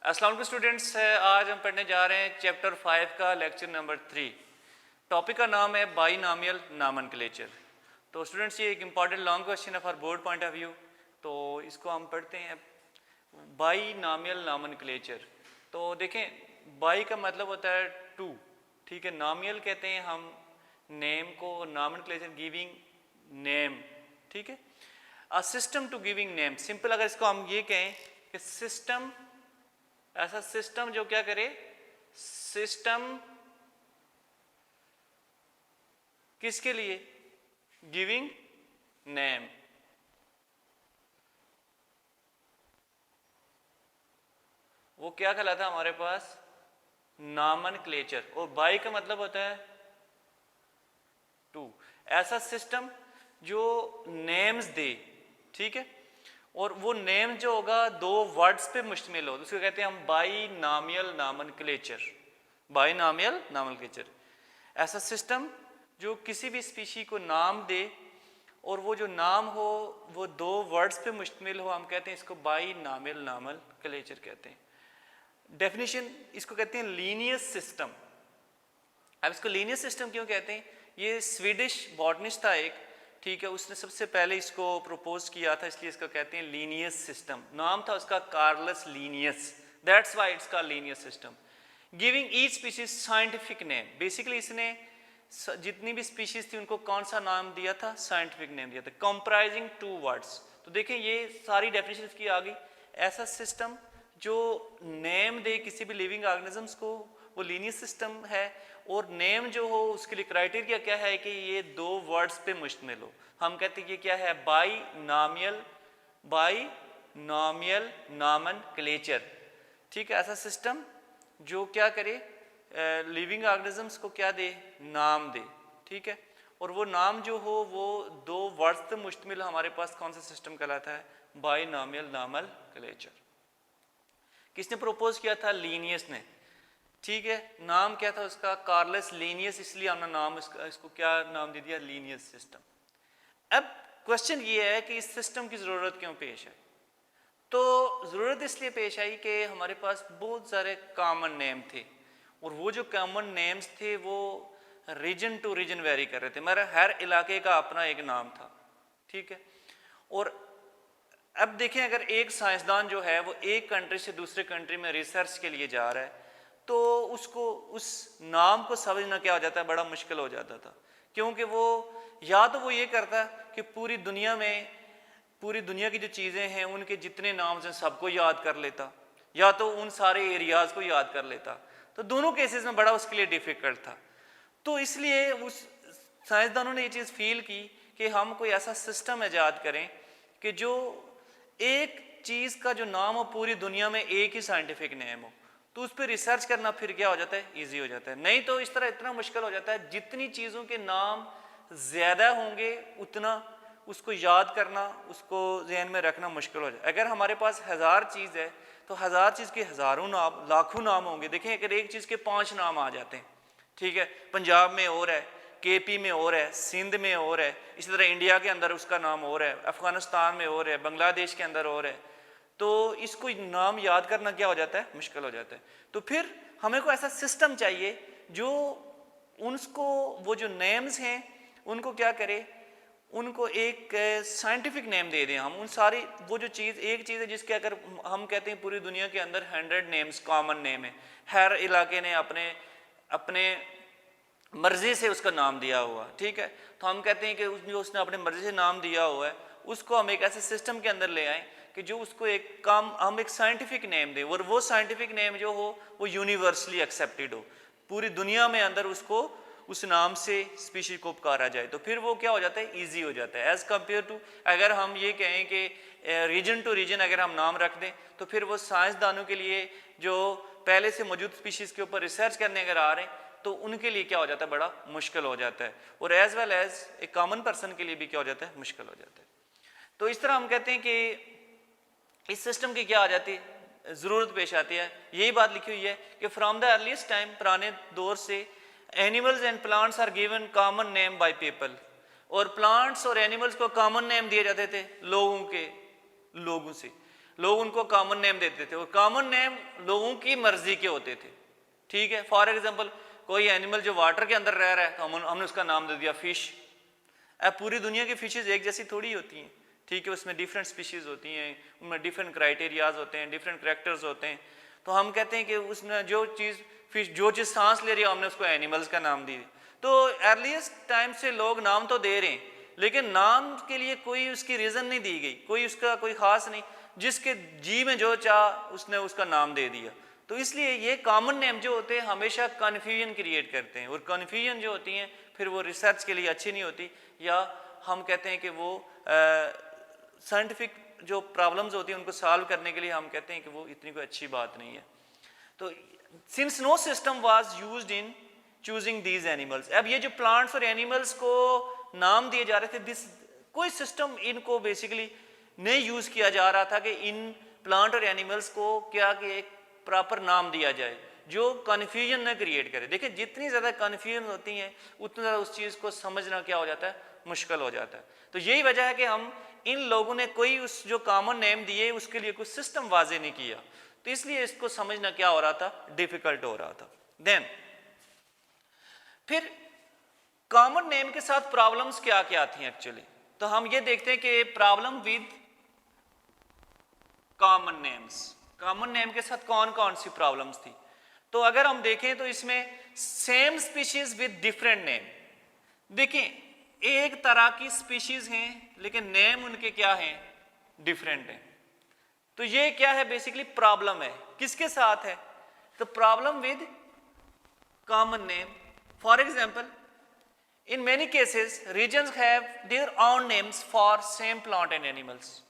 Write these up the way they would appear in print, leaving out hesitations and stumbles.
अस्सलाम वालेकुम स्टूडेंट्स, आज हम पढ़ने जा रहे हैं चैप्टर 5 का लेक्चर नंबर 3। टॉपिक का नाम है बाइनॉमियल नॉमेनक्लेचर। तो स्टूडेंट्स, ये एक इम्पॉर्टेंट लॉन्ग क्वेश्चन है for board point of view. तो इसको हम पढ़ते हैं, बाइनॉमियल नॉमेनक्लेचर। तो देखें, बाई का मतलब होता है टू, ठीक है। नॉमियल कहते हैं हम नेम को, नॉमेनक्लेचर गिविंग नेम, ठीक है। A system to giving name, simple अगर इसको हम ये कहें कि सिस्टम, ऐसा सिस्टम जो क्या करे, सिस्टम किसके लिए, गिविंग नेम। वो क्या कहलाता है हमारे पास, नॉमेनक्लेचर। और बाई का मतलब होता है टू, ऐसा सिस्टम जो नेम्स दे, ठीक है। और वो नेम जो होगा दो वर्ड्स पे मुश्तमिल हो, उसको कहते हैं हम बाइनॉमियल नॉमेनक्लेचर। बाइनॉमियल नॉमेनक्लेचर, ऐसा सिस्टम जो किसी भी स्पीशी को नाम दे और वो जो नाम हो वो दो वर्ड्स पे मुश्तमिल हो, हम कहते हैं इसको बाइनॉमियल नॉमेनक्लेचर कहते हैं। डेफिनेशन इसको कहते हैं लीनियस सिस्टम। अब इसको लीनियस सिस्टम क्यों कहते हैं, ये स्वीडिश बॉटनिस्ट था एक, ठीक है, उसने सबसे पहले इसको प्रपोज किया था, इसलिए इसको कहते हैं लीनियस सिस्टम। नाम था उसका Carolus Linnaeus, that's why it's called Linnaeus system. Giving each species scientific name, basically इसने जितनी भी स्पीशीज थी उनको कौन सा नाम दिया था, साइंटिफिक नेम दिया था, कंप्राइजिंग टू वर्ड्स। तो देखें ये सारी डेफिनेशन की आ गई। ऐसा सिस्टम जो नेम दे किसी भी लिविंग ऑर्गेनिजम्स को, वो लीनियस सिस्टम है। और नेम जो हो उसके लिए क्राइटेरिया क्या है कि ये दो वर्ड्स पे मुश्तमिल हो, हम कहते हैं ये क्या है, बाइनॉमियल नॉमेनक्लेचर, ठीक है। ऐसा सिस्टम जो क्या करे, लिविंग ऑर्गेनिजम्स को क्या दे, नाम दे, ठीक है। और वो नाम जो हो वो दो वर्ड्स पे मुश्तमिल, हमारे पास कौन सा सिस्टम कहलाता है, बाइनॉमियल नॉमेनक्लेचर। किसने प्रपोज किया था, लीनियस ने, ठीक है। नाम क्या था उसका, कार्लस लीनियस, इसलिए हमने नाम इसको क्या नाम दे दिया, लीनियस सिस्टम। अब क्वेश्चन ये है कि इस सिस्टम की ज़रूरत क्यों पेश आई। तो ज़रूरत इसलिए पेश आई कि हमारे पास बहुत सारे कॉमन नेम थे, और वो जो कॉमन नेम्स थे वो रीजन टू रीजन वेरी कर रहे थे, मेरा हर इलाके का अपना एक नाम था, ठीक है। और अब देखें, अगर एक साइंसदान जो है वो एक कंट्री से दूसरे कंट्री में रिसर्च के लिए जा रहा है, तो उसको उस नाम को समझना क्या हो जाता है, बड़ा मुश्किल हो जाता था। क्योंकि वो या तो वो ये करता कि पूरी दुनिया में, पूरी दुनिया की जो चीज़ें हैं उनके जितने नाम हैं सबको याद कर लेता, या तो उन सारे एरियाज़ को याद कर लेता। तो दोनों केसेस में बड़ा उसके लिए डिफ़िकल्ट था। तो इसलिए उस साइंसदानों ने ये चीज़ फील की कि हम कोई ऐसा सिस्टम ईजाद करें कि जो एक चीज़ का जो नाम हो पूरी दुनिया में एक ही साइंटिफिक नेम हो, तो उस पर रिसर्च करना फिर क्या हो जाता है, ईजी हो जाता है। नहीं तो इस तरह इतना मुश्किल हो जाता है, जितनी चीज़ों के नाम ज़्यादा होंगे उतना उसको याद करना, उसको जहन में रखना मुश्किल हो जाए। अगर हमारे पास 1000 चीज़ है तो 1000 चीज़ के हज़ारों नाम, लाखों नाम होंगे। देखें, अगर एक चीज़ के 5 नाम आ जाते हैं, ठीक है, पंजाब में और है, केपी में और है, सिंध में और है, इसी तरह इंडिया के अंदर उसका नाम और है, अफगानिस्तान में और है, बांग्लादेश के अंदर और है, तो इसको नाम याद करना क्या हो जाता है, मुश्किल हो जाता है। तो फिर हमें को ऐसा सिस्टम चाहिए जो उनको, वो जो नेम्स हैं उनको क्या करे, उनको एक साइंटिफिक नेम दे दें। हम उन सारी, वो जो चीज़, एक चीज़ है जिसके अगर हम कहते हैं पूरी दुनिया के अंदर 100 नेम्स कॉमन नेम है, हर इलाके ने अपने अपने मर्जी से उसका नाम दिया हुआ, ठीक है। तो हम कहते हैं कि जो उसने अपने मर्जी से नाम दिया हुआ है उसको हम एक ऐसे सिस्टम के अंदर ले आएँ कि जो उसको एक काम, हम एक साइंटिफिक नेम दें, और वो साइंटिफिक नेम जो हो वो यूनिवर्सली एक्सेप्टेड हो, पूरी दुनिया में अंदर उसको उस नाम से स्पीशीज को पुकारा जाए। तो फिर वो क्या हो जाता है, ईजी हो जाता है, एज कम्पेयर टू अगर हम ये कहें कि रीजन टू रीजन अगर हम नाम रख दें, तो फिर वो साइंसदानों के लिए जो पहले से मौजूद स्पीशीज के ऊपर रिसर्च करने अगर आ रहे हैं तो उनके लिए क्या हो जाता है, बड़ा मुश्किल हो जाता है, और एज वेल एज एक कॉमन पर्सन के लिए भी क्या हो जाता है, मुश्किल हो जाता है। तो इस तरह हम कहते हैं कि इस सिस्टम की क्या आ जाती है, ज़रूरत पेश आती है। यही बात लिखी हुई है कि फ्रॉम द अर्लीस्ट टाइम, पुराने दौर से, animals and plants are given common name by people, और प्लांट्स और एनिमल्स को कॉमन नेम दिए जाते थे लोगों से। लोग उनको कॉमन नेम देते थे और कॉमन नेम लोगों की मर्जी के होते थे, ठीक है। फॉर एग्जांपल कोई एनिमल जो वाटर के अंदर रह रहा है तो हमने उसका नाम दे दिया फिश। अब पूरी दुनिया की फिशेज एक जैसी थोड़ी होती हैं, ठीक है, उसमें डिफरेंट स्पीशीज होती हैं, उनमें डिफरेंट क्राइटेरियाज होते हैं, डिफरेंट करेक्टर्स होते हैं। तो हम कहते हैं कि उसमें जो चीज़ फिश जो चीज़ सांस ले रही है हमने उसको एनिमल्स का नाम दी। तो अर्लीस्ट टाइम से लोग नाम तो दे रहे हैं, लेकिन नाम के लिए कोई उसकी रीज़न नहीं दी गई, कोई उसका कोई ख़ास नहीं, जिसके जी में जो चाह उसने उसका नाम दे दिया। तो इसलिए ये कॉमन नेम जो होते हैं हमेशा कन्फ्यूजन क्रिएट करते हैं, और कन्फ्यूजन जो होती हैं फिर वो रिसर्च के लिए अच्छी नहीं होती, या हम कहते हैं कि वो साइंटिफिक जो प्रॉब्लम्स होती हैं उनको सॉल्व करने के लिए हम कहते हैं कि वो इतनी कोई अच्छी बात नहीं है। तो since no system was used in choosing these animals, अब ये जो प्लांट्स और एनिमल्स को नाम दिए जा रहे थे, दिस कोई सिस्टम इनको बेसिकली नहीं यूज किया जा रहा था कि इन प्लांट और एनिमल्स को क्या कि एक प्रॉपर नाम दिया जाए जो कन्फ्यूजन न क्रिएट करे। देखिए जितनी ज़्यादा कन्फ्यूजन होती हैं उतना ज़्यादा उस चीज़ को समझना क्या हो जाता है, मुश्किल हो जाता है। तो यही वजह है कि हम इन लोगों ने कोई उस जो कॉमन नेम दिए उसके लिए कोई सिस्टम वाजे नहीं किया, तो इसलिए इसको समझना क्या हो रहा था, डिफिकल्ट हो रहा था। देन फिर कॉमन नेम के साथ प्रॉब्लम्स क्या क्या थी एक्चुअली, तो हम ये देखते हैं कि problem with common names, common name के साथ कौन कौन सी प्रॉब्लम्स थी। तो अगर हम देखें तो इसमें same species with different name, देखें एक तरह की स्पीशीज हैं लेकिन नेम उनके क्या हैं, डिफरेंट हैं। तो ये क्या है, बेसिकली प्रॉब्लम है, किसके साथ है, तो problem with common name. For example in many cases regions have their own names for same plant and animals.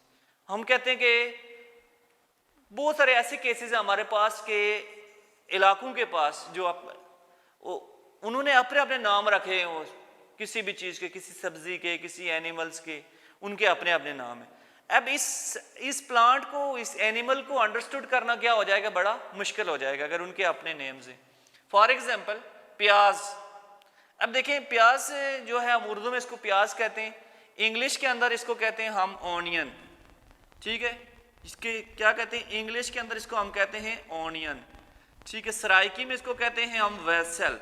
हम कहते हैं कि बहुत सारे ऐसे केसेस हैं हमारे पास के इलाकों के पास जो उन्होंने अपने अपने नाम रखे हैं, वो किसी भी चीज़ के, किसी सब्जी के, किसी एनिमल्स के, उनके अपने अपने नाम हैं। अब इस प्लांट को, इस एनिमल को अंडरस्टूड करना क्या हो जाएगा, बड़ा मुश्किल हो जाएगा अगर उनके अपने नेम्स हैं। फॉर एग्जांपल प्याज, अब देखें प्याज जो है हम उर्दू में इसको प्याज कहते हैं, इंग्लिश के अंदर इसको कहते हैं हम ऑनियन, ठीक है, इसके क्या कहते हैं, इंग्लिश के अंदर इसको हम कहते हैं ऑनियन, ठीक है। सराइकी में इसको कहते हैं हम वेसल,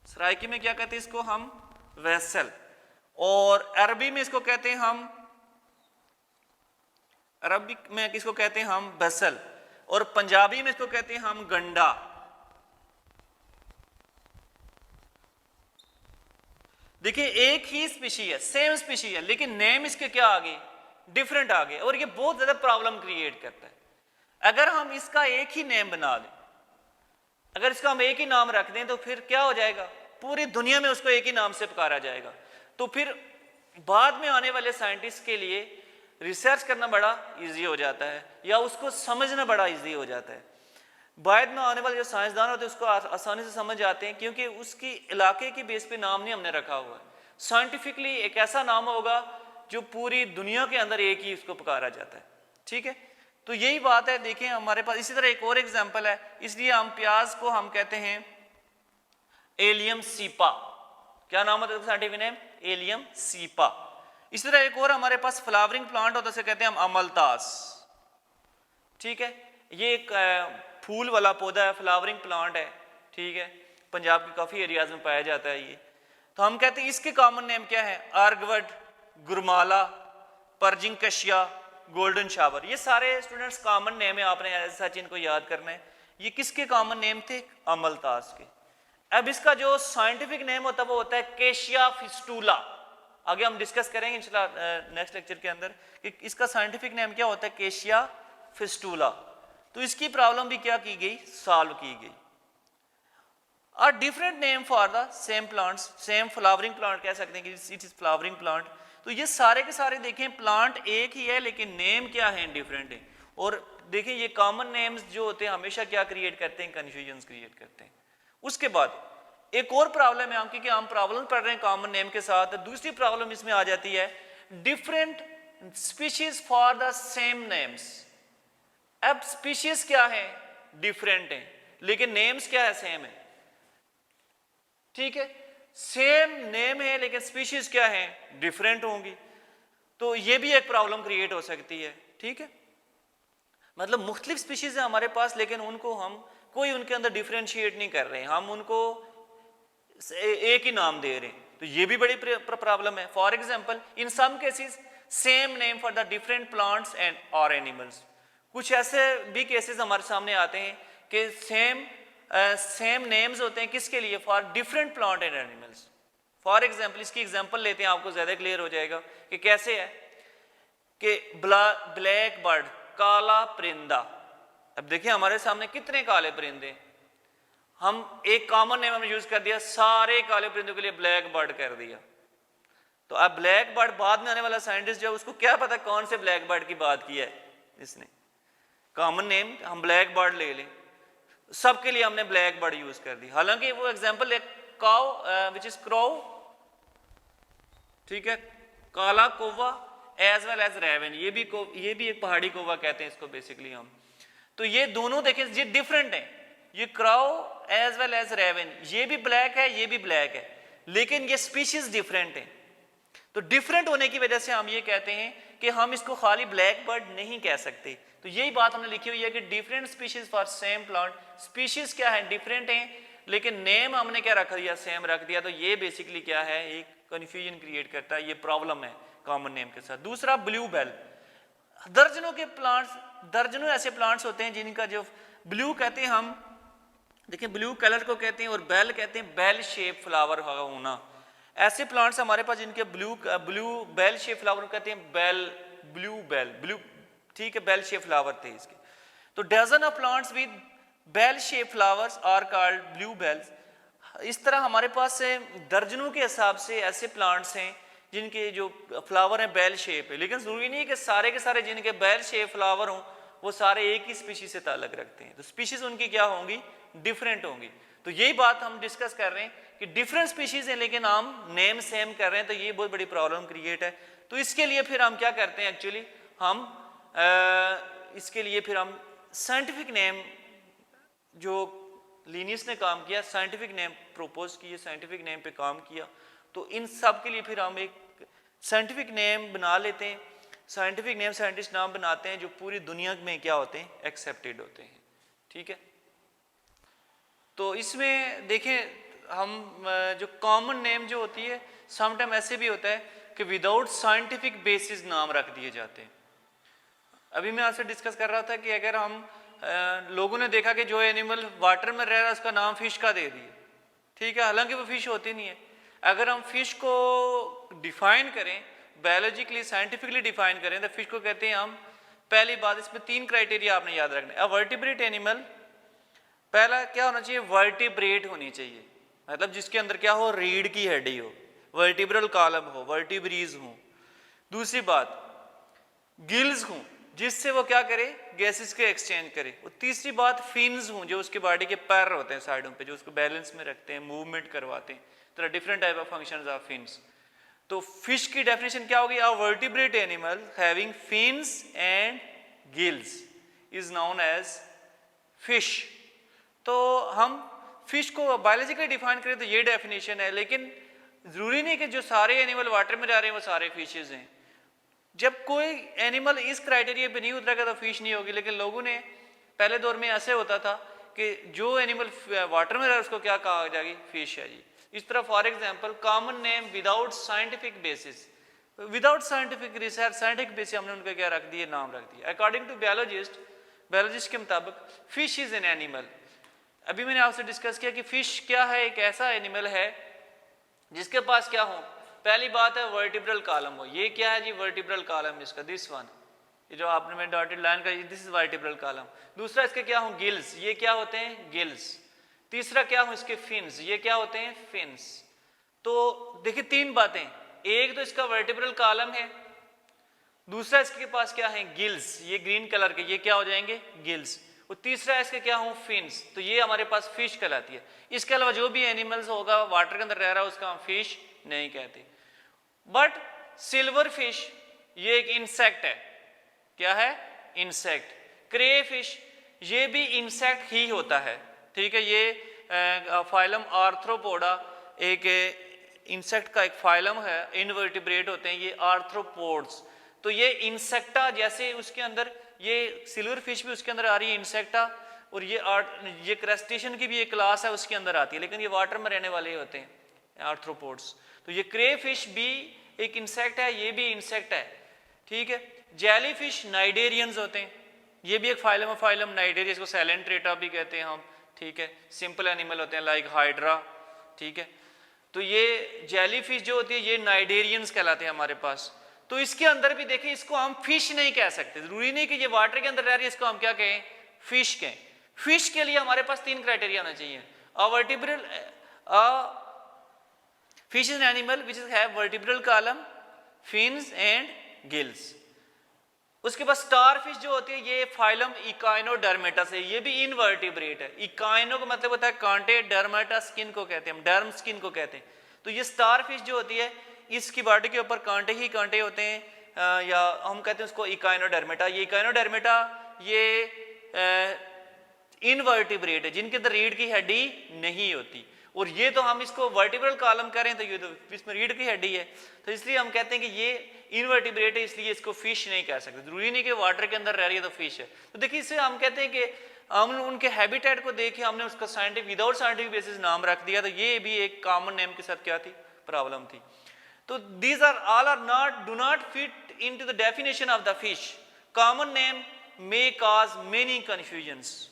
सराइकी में क्या कहते हैं इसको हम वेसल, और अरबी में इसको कहते हैं हम, अरबी में किसको कहते हैं हम बसल, और पंजाबी में इसको कहते हैं हम गंडा। देखिए एक ही स्पीशी है, सेम स्पीशी है, लेकिन नेम इसके क्या आ गए, डिफरेंट आ गए, और ये बहुत ज्यादा प्रॉब्लम क्रिएट करता है। अगर हम इसका एक ही नेम बना लें, अगर इसका हम एक ही नाम रख दें तो फिर क्या हो जाएगा, पूरी दुनिया में उसको एक ही नाम से पुकारा जाएगा। तो फिर बाद में आने वाले साइंटिस्ट के लिए रिसर्च करना बड़ा इजी हो जाता है, या उसको समझना बड़ा इजी हो जाता है। बाद में आने वाले जो साइंसदान होते हैं उसको आसानी से समझ आते हैं, क्योंकि उसकी इलाके की बेस पे नाम नहीं हमने रखा हुआ है। साइंटिफिकली एक ऐसा नाम होगा जो पूरी दुनिया के अंदर एक ही उसको पुकारा जाता है, ठीक है। तो यही बात है। देखें हमारे पास इसी तरह एक और एग्जांपल है, इसलिए हम प्याज को हम कहते हैं एलियम सीपा, क्या नाम होता है साइंटिफिक नेम, एलियम सीपा। इसी तरह एक और हमारे पास फ्लावरिंग प्लांट होता है, उसे कहते हैं हम अमलतास, ठीक है। ये एक फूल वाला पौधा है, फ्लावरिंग प्लांट है, ठीक है, पंजाब के काफी एरियाज में पाया जाता है ये। तो हम कहते हैं इसके कॉमन नेम क्या है, आर्गवड, गुरमाला, परजिंकशिया, गोल्डन शावर। ये सारे स्टूडेंट्स कॉमन नेम है, आपने ऐसा इनको याद करना है। ये किसके कॉमन नेम थे, अमलतास के। अब इसका जो साइंटिफिक नेम होता है वो होता है केशिया फिस्टूला। आगे हम डिस्कस करेंगे इंशाल्लाह नेक्स्ट लेक्चर के अंदर कि इसका साइंटिफिक नेम क्या होता है, केशिया फिस्टूला। तो इसकी प्रॉब्लम भी क्या की गई, सॉल्व की गई। A different name for the same plants, same flowering plant कह सकते हैं कि इट इज फ्लावरिंग प्लांट। तो ये सारे के सारे देखें प्लांट एक ही है लेकिन नेम क्या है, डिफरेंट है। और देखें ये कॉमन नेम्स जो होते हैं हमेशा क्या क्रिएट करते हैं, कंफ्यूजन क्रिएट करते हैं। उसके बाद एक और प्रॉब्लम है, क्योंकि हम प्रॉब्लम पढ़ रहे हैं कॉमन नेम के साथ, दूसरी प्रॉब्लम इसमें आ जाती है different species for the same names. अब स्पीशीज क्या है, डिफरेंट है, लेकिन नेम्स क्या है, सेम है, ठीक है। सेम नेम है लेकिन स्पीशीज क्या है, डिफरेंट होंगी। तो ये भी एक प्रॉब्लम क्रिएट हो सकती है, ठीक है, मतलब मुख्तलिफ स्पीशीज है हमारे पास, लेकिन उनको हम कोई उनके अंदर डिफ्रेंशिएट नहीं कर रहे, हम उनको एक ही नाम दे रहे हैं, तो ये भी बड़ी प्रॉब्लम है। For example in some cases same name for the different plants and और एनिमल्स। कुछ ऐसे भी केसेस हमारे सामने आते हैं कि सेम नेम्स होते हैं किसके लिए, for different plant and animals. For example इसकी एग्जांपल लेते हैं, आपको ज्यादा क्लियर हो जाएगा कि कैसे है कि ब्लैक बर्ड, काला परिंदा। अब देखिए हमारे सामने कितने काले परिंदे, हम एक कॉमन नेम हमने यूज कर दिया, सारे काले परिंदों के लिए ब्लैक बर्ड कर दिया। तो अब ब्लैक बर्ड बाद में आने वाला साइंटिस्ट जो उसको क्या पता कौन से ब्लैक बर्ड की बात की है इसने, कॉमन नेम हम ब्लैक बर्ड ले लें, सबके लिए हमने ब्लैक बर्ड यूज कर दी। हालांकि वो एग्जांपल एक काउ विच इज क्रो, ठीक है, काला कौवा एज वेल एज रेवन, ये भी एक पहाड़ी कौवा कहते हैं इसको बेसिकली हम। तो ये दोनों देखें ये डिफरेंट है, ये crow as well as raven, ये भी ब्लैक है ये भी ब्लैक है, लेकिन ये स्पीशीज डिफरेंट है। तो डिफरेंट होने की वजह से हम ये कहते हैं कि हम इसको खाली ब्लैक बर्ड नहीं कह सकते। तो यही बात हमने लिखी हुई है कि different species for same plant, species क्या है डिफरेंट हैं, लेकिन नेम हमने क्या रख दिया, सेम रख दिया। तो ये बेसिकली क्या है, एक कंफ्यूजन क्रिएट करता है, ये प्रॉब्लम है कॉमन नेम के साथ। दूसरा ब्लू बेल, दर्जनों के प्लांट्स, दर्जनों ऐसे प्लांट्स होते हैं जिनका जो ब्लू कहते हैं हम, देखिए ब्लू कलर को कहते हैं, और बेल कहते हैं बेल शेप फ्लावर होना। ऐसे प्लांट्स हमारे पास जिनके ब्लू बेल शेप फ्लावर कहते हैं ब्लू, ठीक है, बेल शेप फ्लावर थे इसके। तो dozen of plants with bell shape flowers are called bluebells. इस तरह हमारे पास से दर्जनों के हिसाब से ऐसे प्लांट्स हैं जिनके जो फ्लावर हैं बेल शेप है, लेकिन जरूरी नहीं है कि सारे के सारे जिनके बेल शेप फ्लावर हों वो सारे एक ही स्पीशीज से ताल्लुक रखते हैं। तो स्पीशीज उनकी क्या होंगी, डिफरेंट होंगी। तो यही बात हम डिस्कस कर रहे हैं कि डिफरेंट स्पीशीज हैं लेकिन हम नेम सेम कर रहे हैं, तो ये बहुत बड़ी प्रॉब्लम क्रिएट है। तो इसके लिए फिर हम क्या करते हैं, एक्चुअली हम इसके लिए फिर हम साइंटिफिक नेम, जो लिनियस ने काम किया, साइंटिफिक नेम प्रोपोज किए, साइंटिफिक नेम पे काम किया। तो इन सब के लिए फिर हम एक साइंटिफिक नेम बना लेते हैं। साइंटिफिक नेम साइंटिस्ट नाम बनाते हैं जो पूरी दुनिया में क्या होते हैं, एक्सेप्टेड होते हैं, ठीक है। तो इसमें देखें हम जो कॉमन नेम जो होती है, समटाइम ऐसे भी होता है कि विदाउट साइंटिफिक बेसिस नाम रख दिए जाते हैं। अभी मैं आपसे डिस्कस कर रहा था कि अगर हम लोगों ने देखा कि जो एनिमल वाटर में रह रहा है उसका नाम फिश का दे दिए, ठीक है, हालांकि वो फिश होती नहीं है। अगर हम फिश को डिफाइन करें, बायोलॉजिकली साइंटिफिकली डिफाइन करें, तो फिश को कहते हैं हम, पहली बात इसमें 3 क्राइटेरिया आपने याद रखना है। अ वर्टिब्रेट एनिमल, पहला क्या होना चाहिए, वर्टिब्रेट होनी चाहिए, मतलब जिसके अंदर क्या हो, रीढ़ की हड्डी हो, वर्टिब्रल कॉलम हो, वर्टिब्रीज हो। दूसरी बात गिल्स हो, जिससे वो क्या करे, गैसेस के एक्सचेंज करे। और तीसरी बात फिन्स हो, जो उसके बॉडी के पैर होते हैं साइडों पे, जो उसको बैलेंस में रखते हैं, मूवमेंट करवाते हैं। तो different type of functions of fins. तो फिश की डेफिनेशन क्या होगी, a vertebrate animal having fins and gills is known as fish. तो हम फिश को बायोलॉजिकली डिफाइन करें तो ये डेफिनेशन है, लेकिन जरूरी नहीं कि जो सारे एनिमल वाटर में जा रहे हैं वो सारे फिशेज हैं। जब कोई एनिमल इस क्राइटेरिया पे नहीं उतरेगा तो फिश नहीं होगी। लेकिन लोगों ने पहले दौर में ऐसे होता था कि जो एनिमल वाटर में रहा है उसको क्या कहा जाएगी, फिश है जी। इस तरह for example common name without scientific basis, without scientific research, scientific basis हमने उनके क्या रख दिए, नाम रख दिए। अकॉर्डिंग टू बायोलॉजिस्ट के मुताबिक फिश इज एन एनिमल। अभी मैंने आपसे डिस्कस किया कि फिश क्या है, एक ऐसा एनिमल है जिसके पास क्या हो, पहली बात है वर्टिब्रल कॉलम हो। ये क्या है जी, वर्टिब्रल कॉलम इसका, दिस वन, ये जो आपने में डॉटेड लाइन का, दिस इज वर्टिब्रल कॉलम। दूसरा इसके क्या हो, गिल्स, ये क्या होते हैं, गिल्स। तीसरा क्या हो, इसके फिन्स, ये क्या होते हैं, फिन्स। तो देखिए 3 बातें, एक तो इसका वर्टिब्रल कॉलम है, दूसरा इसके पास क्या है, गिल्स, ये ग्रीन कलर के, ये क्या हो जाएंगे, गिल्स। और तीसरा इसके क्या हो, फिन्स। तो ये हमारे पास फिश कहलाती है। इसके अलावा जो भी एनिमल्स होगा वाटर के अंदर रह रहा है उसका हम फिश नहीं कहते। बट सिल्वर फिश ये एक इंसेक्ट है, क्या है, इंसेक्ट। क्रे फिश ये भी इंसेक्ट ही होता है, ठीक है। ये फाइलम आर्थ्रोपोडा एक इंसेक्ट का एक फाइलम है, इनवर्टिब्रेट होते हैं ये आर्थ्रोपोड्स। तो ये इंसेक्टा, जैसे उसके अंदर ये सिल्वर फिश भी उसके अंदर आ रही है इंसेक्टा, और ये क्रस्टेशियन की भी एक क्लास है उसके अंदर आती है, लेकिन ये वाटर में रहने वाले होते हैं आर्थ्रोपोड्स। तो ये क्रे फिश भी एक इंसेक्ट है, ये भी इंसेक्ट है, ठीक है। जेली फिश नाइडेरियंस होते हैं, ये भी एक फाइलम नाइडेरिया, इसको सैलेंट्रेटा भी कहते हैं हम, ठीक है। सिंपल एनिमल होते हैं लाइक हाइड्रा, ठीक है। तो ये जेली फिश जो होती है ये नाइडेरियंस कहलाते हैं हमारे पास। तो इसके अंदर भी देखिए, इसको हम फिश नहीं कह सकते, जरूरी नहीं कि ये वाटर के अंदर रह रही है इसको हम क्या कहें, फिश कहें। फिश के लिए हमारे पास 3 क्राइटेरिया होना चाहिए। A vertebral fish is an animal which have vertebral column, fins and gills. उसके बाद स्टार फिश जो होती है ये फाइलम इकाइनोडर्मेटस है, ये भी इनवर्टिब्रेट है। इकाइनो का मतलब होता है कांटे, डर्मेटा स्किन को कहते हैं हम, डर्म स्किन को कहते हैं। तो ये स्टार फिश जो होती है इसकी बॉडी के ऊपर कांटे ही कांटे होते हैं, या हम कहते हैं उसको इकाइनोडर्मेटा। ये इकाइनोडर्मेटा ये इनवर्टिब्रेट है, जिनके अंदर रीढ़ की हड्डी नहीं होती। और ये तो हम इसको वर्टिब्रल कॉलम करें तो ये तो इसमें रीढ़ की हड्डी है, तो इसलिए हम कहते हैं कि ये इनवर्टिब्रेट है, इसलिए इसको फिश नहीं कह सकते। जरूरी नहीं कि वाटर के अंदर रह रही है तो फिश है। तो देखिए इससे हम कहते हैं कि हम उनके हैबिटेट को देखे, हमने उसका साइंटिफिक विदाउट साइंटिफिक बेसिस नाम रख दिया, तो ये भी एक कॉमन नेम के साथ क्या थी, प्रॉब्लम थी। तो these are all are not do not fit into the definition of the fish. Common name may cause many confusions.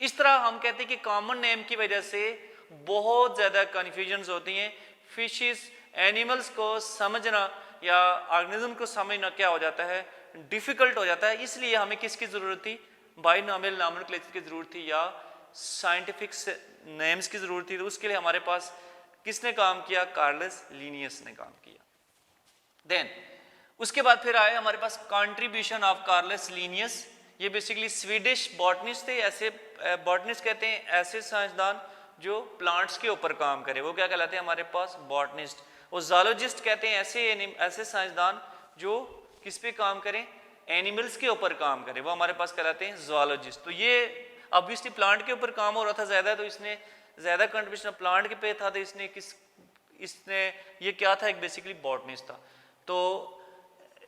इस तरह हम कहते हैं कि कॉमन नेम की वजह से बहुत ज़्यादा कन्फ्यूजन्स होती हैं। फिशेस एनिमल्स को समझना या ऑर्गेनिज्म को समझना क्या हो जाता है, डिफ़िकल्ट हो जाता है। इसलिए हमें किसकी ज़रूरत थी, बाइनॉमियल नॉमेनक्लेचर की ज़रूरत थी या साइंटिफिक नेम्स की ज़रूरत थी। तो उसके लिए हमारे पास किसने काम किया, कार्लस लिनियस ने काम किया। देन उसके बाद फिर आए हमारे पास कंट्रीब्यूशन ऑफ कार्लस लिनियस। ये बेसिकली स्वीडिश बॉटनिस्ट थे। ऐसे बॉटनिस्ट कहते हैं ऐसे साइंसदान जो प्लांट्स के ऊपर काम करे, वो क्या कहलाते हैं हमारे पास, बॉटनिस्ट। और ज़ूलॉजिस्ट कहते हैं ऐसे साइंसदान जो किस पे काम करें, एनिमल्स के ऊपर काम करें, वो हमारे पास कहलाते हैं ज़ूलॉजिस्ट। तो ये ऑब्वियसली प्लांट के ऊपर काम हो रहा था ज़्यादा, तो इसने ज़्यादा कंट्रीब्यूशन प्लांट के पे था, तो इसने ये क्या था, एक बेसिकली बॉटनिस्ट था। तो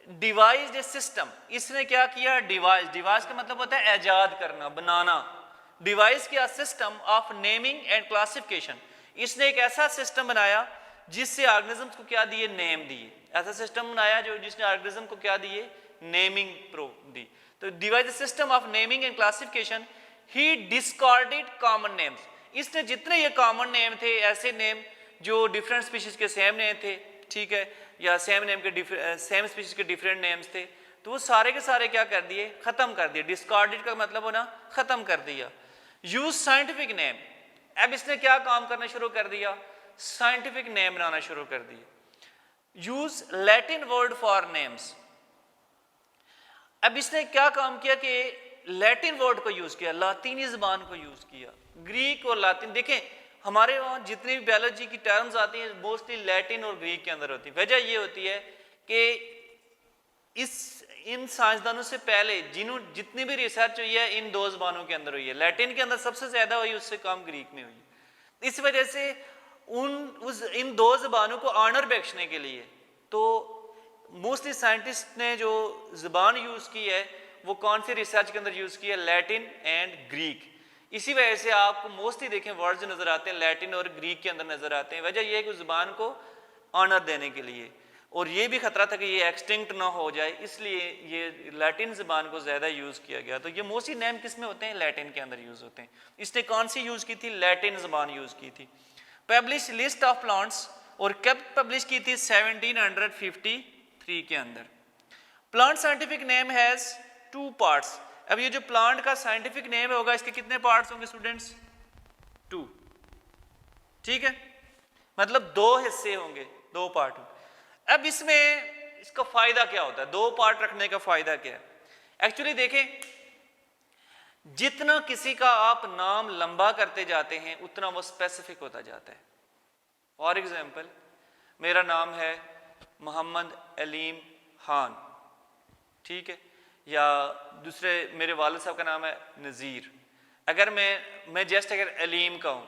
डिवाइस्ड सिस्टम, इसने क्या किया, डिवाइस का मतलब होता है ऐजाद करना, बनाना। डिवाइस किया system of naming and classification. इसने एक ऐसा सिस्टम बनाया जिससे ऑर्गेनिजम्स को क्या दिए, नेम दिए। ऐसा सिस्टम बनाया जो जिसने ऑर्गेनिज्म को क्या दिए, नेमिंग दी। तो device system of naming and classification, he discarded common names. इसने जितने ये कॉमन नेम थे, ऐसे नेम जो डिफरेंट स्पीशीज के सेम नेम थे, ठीक है, या सेम स्पीशीज के डिफरेंट नेम्स थे, तो वो सारे के सारे क्या कर दिए, खत्म कर दिए। डिस्कार्डेड का मतलब होना खत्म कर दिया। यूज साइंटिफिक नेम, अब इसने क्या काम करना शुरू कर दिया, साइंटिफिक नेम बनाना शुरू कर दिए। Use Latin word for names, अब इसने क्या काम किया कि लैटिन वर्ड को यूज किया, लातीनी जबान को यूज किया। ग्रीक और लातिन, देखें हमारे वहाँ जितनी भी बायोलॉजी की टर्म्स आती हैं मोस्टली लैटिन और ग्रीक के अंदर होती है। वजह ये होती है कि इन साइंसदानों से पहले जितनी भी रिसर्च हुई है इन दो जबानों के अंदर हुई है। लैटिन के अंदर सबसे ज्यादा हुई, उससे कम ग्रीक में हुई। इस वजह से इन दो जबानों को ऑनर बख्शने के लिए तो मोस्टली साइंटिस्ट ने जो जबान यूज की है वो कौन सी रिसर्च के अंदर यूज की है, लैटिन एंड ग्रीक। इसी वजह से आपको मोस्टली देखें वर्ड्स जो नजर आते हैं लैटिन और ग्रीक के अंदर नजर आते हैं। वजह यह है कि जुबान को ऑनर देने के लिए, और ये भी खतरा था कि ये एक्सटिंक्ट ना हो जाए, इसलिए ये लैटिन ज़बान को ज़्यादा यूज़ किया गया। तो ये मोस्टली नेम किस में होते हैं, लैटिन के अंदर यूज़ होते हैं। इसने कौन सी यूज़ की थी, लैटिन ज़बान यूज़ की थी। पब्लिश लिस्ट ऑफ प्लांट्स, और कब पब्लिश की थी, 1753 के अंदर। Plant scientific name has 2 parts. अब ये जो प्लांट का साइंटिफिक नेम होगा इसके कितने पार्ट्स होंगे स्टूडेंट्स, 2, ठीक है, मतलब 2 हिस्से होंगे, 2 पार्ट होंगे। अब इसमें इसका फायदा क्या होता है, 2 पार्ट रखने का फायदा क्या है। एक्चुअली देखें जितना किसी का आप नाम लंबा करते जाते हैं उतना वो स्पेसिफिक होता जाता है। फॉर एग्जाम्पल मेरा नाम है मोहम्मद अलीम खान, ठीक है, या दूसरे मेरे वालिद साहब का नाम है नज़ीर। अगर मैं जस्ट अगर अलीम का हूं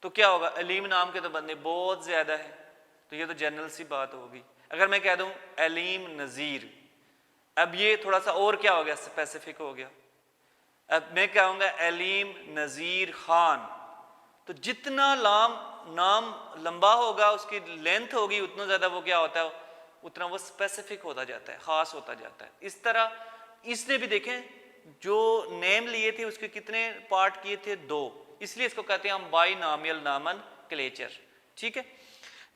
तो क्या होगा, अलीम नाम के तो बंदे बहुत ज्यादा है, तो ये तो जनरल सी बात होगी। अगर मैं कह दूं अलीम नज़ीर अब ये थोड़ा सा और क्या हो गया, स्पेसिफिक हो गया। अब मैं कहूँगा अलीम नज़ीर खान, तो जितना नाम लंबा होगा उसकी लेंथ होगी उतना ज़्यादा वो क्या होता है, उतना वो स्पेसिफिक होता जाता है, ख़ास होता जाता है। इस तरह इसने भी देखें जो नेम लिए थे उसके कितने पार्ट किए थे, 2, इसलिए इसको कहते हैं हम बाइनॉमियल नॉमेनक्लेचर। ठीक है,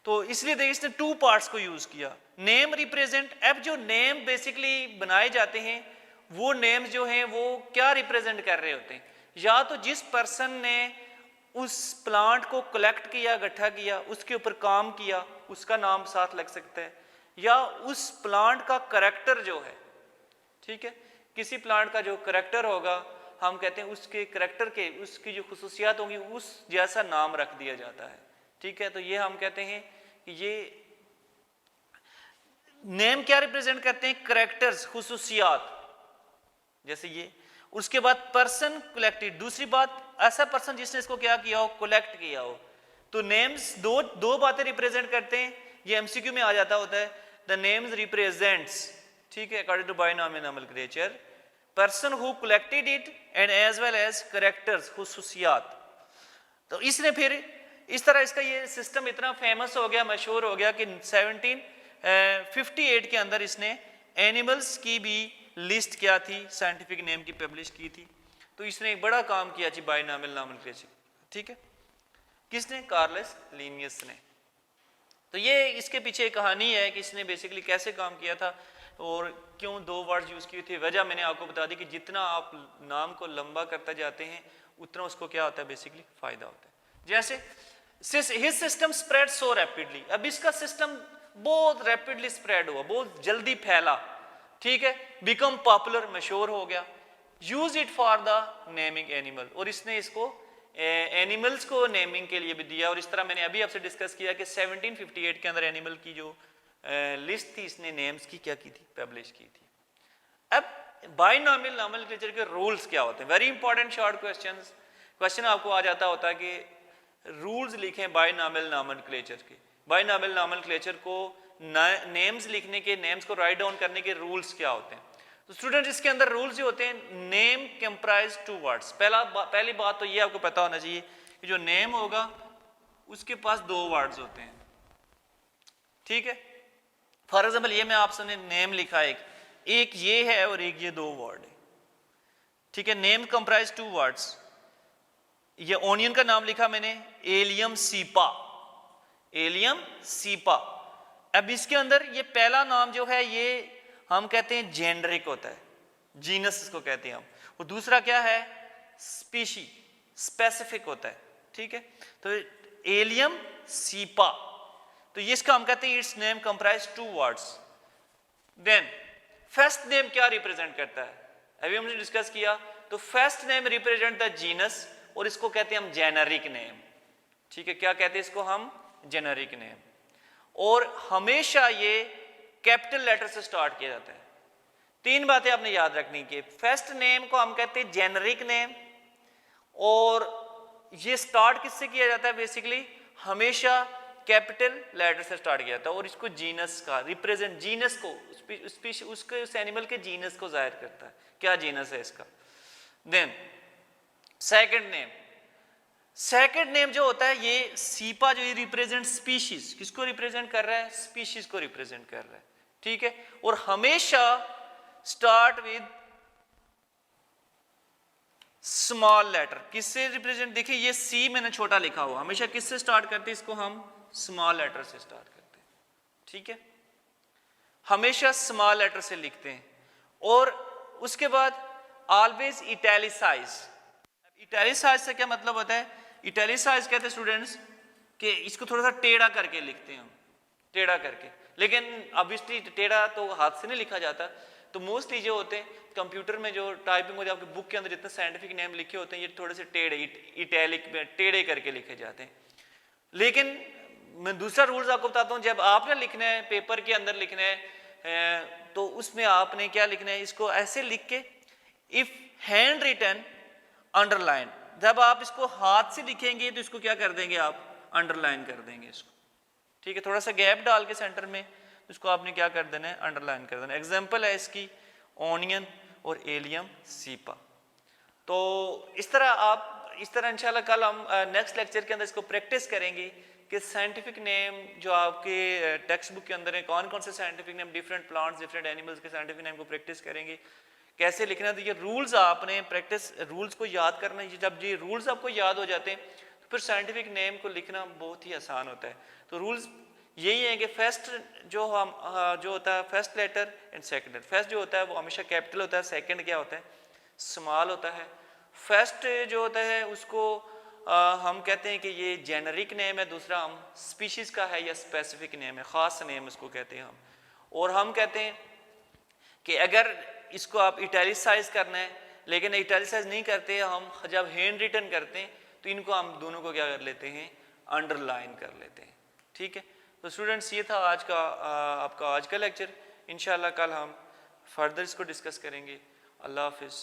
तो इसलिए देखिए इसने 2 पार्ट्स को यूज किया। नेम रिप्रेजेंट, अब जो नेम बेसिकली बनाए जाते हैं वो नेम जो हैं वो क्या रिप्रेजेंट कर रहे होते हैं, या तो जिस पर्सन ने उस प्लांट को कलेक्ट किया, इकट्ठा किया, उसके ऊपर काम किया, उसका नाम साथ लग सकता है, या उस प्लांट का करैक्टर जो है, ठीक है, किसी प्लांट का जो करैक्टर होगा हम कहते हैं उसके करैक्टर के, उसकी जो खुसूसियात होंगी उस जैसा नाम रख दिया जाता है। ठीक है, तो ये हम कहते हैं कि ये नेम क्या रिप्रेजेंट करते हैं, करैक्टर्स, खुसूसियात, जैसे ये। उसके बाद पर्सन कलेक्टेड, दूसरी बात ऐसा पर्सन जिसने इसको क्या किया हो, कलेक्ट किया हो। तो नेम्स दो बातें रिप्रेजेंट करते हैं, ये एमसीक्यू में आ जाता होता है। द नेम्स रिप्रेजेंट्स, ठीक है, according to binomial nomenclature, person who collected it and as well as characters, खुसूसियात। तो इसने फिर इस तरह इसका ये सिस्टम इतना फेमस हो गया, मशहूर हो गया कि 1758 के अंदर इसने एनिमल्स की भी लिस्ट क्या थी, साइंटिफिक नेम की पब्लिश की थी। तो इसने एक बड़ा काम किया जी बाइनॉमियल नोमेनक्लेचर। ठीक है, किसने, कार्लस लिनियस ने। तो ये इसके पीछे एक कहानी है कि इसने बेसिकली कैसे काम किया था और क्यों 2 वर्ड्स यूज किए थे। वजह मैंने आपको बता दी कि जितना आप नाम को लंबा करते जाते हैं उतना उसको क्या होता है, बेसिकली फायदा होता है। जैसे his system spread so rapidly, अब इसका सिस्टम बहुत रैपिडली स्प्रेड हुआ, बहुत जल्दी फैला। ठीक है, बिकम पॉपुलर, मशहूर हो गया। Use it for the naming animal, और इसने इसको एनिमल्स को नेमिंग के लिए भी दिया। और इस तरह मैंने अभी आपसे डिस्कस किया कि 1758 के अंदर एनिमल की जो लिस्ट थी इसने नेम्स की क्या की थी, पब्लिश की थी। अब बाइनॉमियल नोमेनक्लेचर के रूल्स क्या होते हैं, वेरी इंपॉर्टेंट शॉर्ट क्वेश्चन आपको आ जाता होता है कि रूल्स लिखें बाइनॉमियल नोमेनक्लेचर के। बाइनॉमियल नोमेनक्लेचर को नेम्स लिखने के, नेम्स को राइट डाउन करने के रूल्स क्या होते हैं। तो स्टूडेंट इसके अंदर रूल्स जो होते हैं, नेम कंप्राइज 2 वर्ड्स। पहली बात तो ये आपको पता होना चाहिए कि जो नेम होगा उसके पास 2 वर्ड्स होते हैं। ठीक है, फॉर एग्जाम्पल ये मैं आपसे नेम लिखा एक ये है और एक ये 2 वर्ड है। ठीक है, नेम कंप्राइज 2 वर्ड्स। ये ओनियन का नाम लिखा मैंने, एलियम सीपा, एलियम सीपा। अब इसके अंदर ये पहला नाम जो है ये हम कहते हैं जेनरिक होता है, जीनस इसको कहते हैं हम। और दूसरा क्या है, स्पीशी, स्पेसिफिक होता है। ठीक है, तो एलियम सीपा, तो ये इसका हम कहते हैं its name comprise 2 words. Then first name क्या रिप्रेजेंट करता है, अभी हमने डिस्कस किया। तो first name represent the genus, और इसको कहते हैं हम जेनरिक नेम। ठीक है, क्या कहते हैं इसको हम, जेनरिक नेम। और हमेशा ये कैपिटल लेटर से स्टार्ट किया जाता है। 3 बातें आपने याद रखनी कि फर्स्ट नेम को हम कहते हैं जेनरिक नेम, और ये स्टार्ट किससे किया जाता है, बेसिकली हमेशा कैपिटल लेटर से स्टार्ट किया जाता है। और इसको जीनस का रिप्रेजेंट, जीनस को उसके उस एनिमल के जीनस को जाहिर करता है, क्या जीनस है इसका। देन सेकंड नेम जो होता है ये सीपा, जो ये रिप्रेजेंट स्पीशीज, किसको रिप्रेजेंट कर रहा है, स्पीशीज को रिप्रेजेंट कर रहा है। ठीक है, और हमेशा स्टार्ट विद स्मॉल लेटर, किससे रिप्रेजेंट, देखिए ये सी मैंने छोटा लिखा हुआ, हमेशा किससे स्टार्ट करते हैं, इसको हम स्मॉल लेटर से स्टार्ट करते हैं। ठीक है, हमेशा स्मॉल लेटर से लिखते हैं। और उसके बाद ऑलवेज इटैलिसाइज। इटैलिसाइज से क्या मतलब होता है, इटैलिसाइज कहते हैं स्टूडेंट्स कि इसको थोड़ा सा टेढ़ा करके लिखते हैं हम, टेढ़ा करके। लेकिन ऑब्वियसली टेढ़ा तो हाथ से नहीं लिखा जाता, तो मोस्टली जो होते हैं कंप्यूटर में जो टाइपिंग होती है, आपके बुक के अंदर जितने साइंटिफिक नेम लिखे होते हैं ये थोड़े से टेढ़े, इटैलिक में टेढ़े करके लिखे जाते हैं। लेकिन मैं दूसरा रूल्स आपको बताता हूँ, जब आपने लिखना है, पेपर के अंदर लिखना है, तो उसमें आपने क्या लिखना है, इसको ऐसे लिख के, इफ हैंड रिटन अंडरलाइन, जब आप इसको हाथ से लिखेंगे तो इसको क्या कर देंगे आप, अंडरलाइन कर देंगे इसको। ठीक है, थोड़ा सा गैप डाल के सेंटर में इसको आपने क्या कर देना है, अंडरलाइन कर देना। एग्जांपल है इसकी, ऑनियन और एलियम सीपा। तो इस तरह इंशाल्लाह कल हम नेक्स्ट लेक्चर के अंदर इसको प्रैक्टिस करेंगे कि साइंटिफिक नेम जो आपके टेक्स्ट बुक के अंदर है, कौन कौन से scientific name different plants different animals के साइंटिफिक नेम को प्रैक्टिस करेंगे, कैसे लिखना। तो ये रूल्स आपने प्रैक्टिस रूल्स को याद करना है। जब ये रूल्स आपको याद हो जाते हैं तो फिर साइंटिफिक नेम को लिखना बहुत ही आसान होता है। तो रूल्स यही है कि फर्स्ट जो होता है first letter and second letter. First जो होता है वो हमेशा कैपिटल होता है, सेकंड क्या होता है स्मॉल होता है। फर्स्ट जो होता है उसको हम कहते हैं कि ये जेनरिक नेम है, दूसरा हम स्पीशीज़ का है या स्पेसिफिक नेम है, ख़ास नेम उसको कहते हैं हम। और हम कहते हैं कि अगर इसको आप इटैलिसाइज करना है, लेकिन इटैलिसाइज नहीं करते, हम जब हैंड रिटन करते हैं तो इनको हम दोनों को क्या कर लेते हैं अंडरलाइन कर लेते हैं। ठीक है, तो स्टूडेंट्स ये था आज का आपका आज का लेक्चर। इंशाल्लाह कल हम फर्दर इसको डिस्कस करेंगे। अल्लाह हाफिज़।